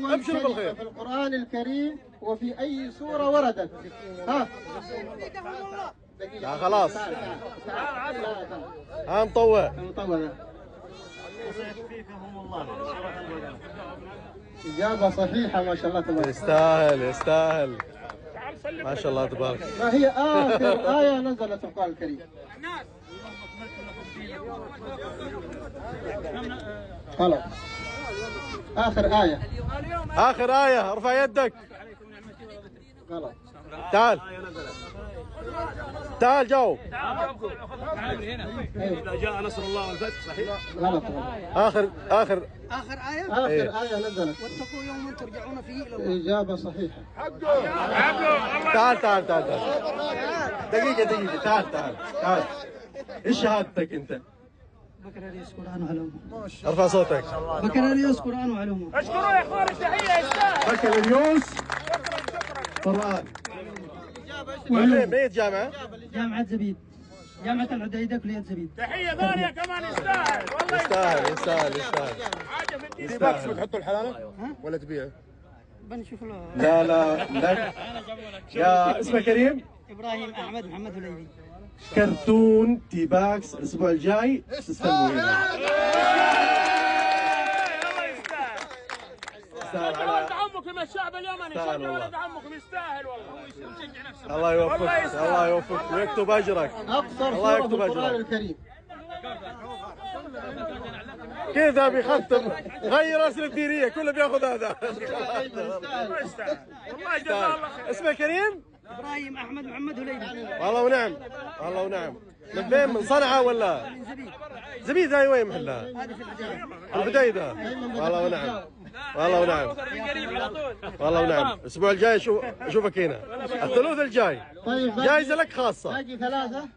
ابشروا بالخير. في القرآن الكريم وفي أي سورة وردت؟ ها؟ لا خلاص. ها مطوع. مطوع. إجابة صحيحة ما شاء الله تبارك. يستاهل يستاهل. ما شاء الله تبارك. ما هي آخر آية نزلت في القرآن الكريم؟ خلاص. آخر آية. آخر آية ارفع يدك. غلط. تعال. تعال جاوب. إذا جاء نصر الله والفتح صحيح؟ غلط. آخر آخر آية آخر آية نزلت. واتقوا يوما ترجعون فيه إلى الله. إجابة صحيحة. تعال تعال تعال تعال. دقيقة تعال تعال تعال. ايش شهادتك انت؟ بكالوريوس قرآن وعلوم. ارفع صوتك. بكالوريوس قرآن وعلوم. اشكروا يا اخوان التحية يستاهل. بكالوريوس قرآن. من اي جامعة؟ جامعة زبيد. جامعة العديدة كلية زبيد. تحية ثانية كمان يستاهل والله يستاهل يستاهل يستاهل. يستاهل. بتحطوا الحلالة ولا تبيع؟ بنشوف له. لا لا لك. يا اسمك كريم؟ إبراهيم أحمد محمد هليبي. كرتون تي باكس الاسبوع الجاي تستلموا الله يستاهل. شكرا دعمكم يا الشعب اليمني. شكرا دعمكم يستاهل والله. الله يوفقك الله يوفقك ويكتب اجرك. أقصر الله سورة في يكتب القرآن اجرك. الكريم. كذا بيختم غير اسئله دينيه كله بياخذ هذا. والله جزاه الله خير. اسمك كريم؟ إبراهيم أحمد محمد هليبي. والله ونعم والله ونعم. من فين؟ من صنعاء ولا؟ من زبيد. زبيد هاي وين محلها؟ هذه في البداية. البدايدة. والله ونعم والله ونعم والله ونعم. الاسبوع الجاي اشوفك هنا الثلاث الجاي. طيب جائزة لك خاصة. باقي ثلاثة.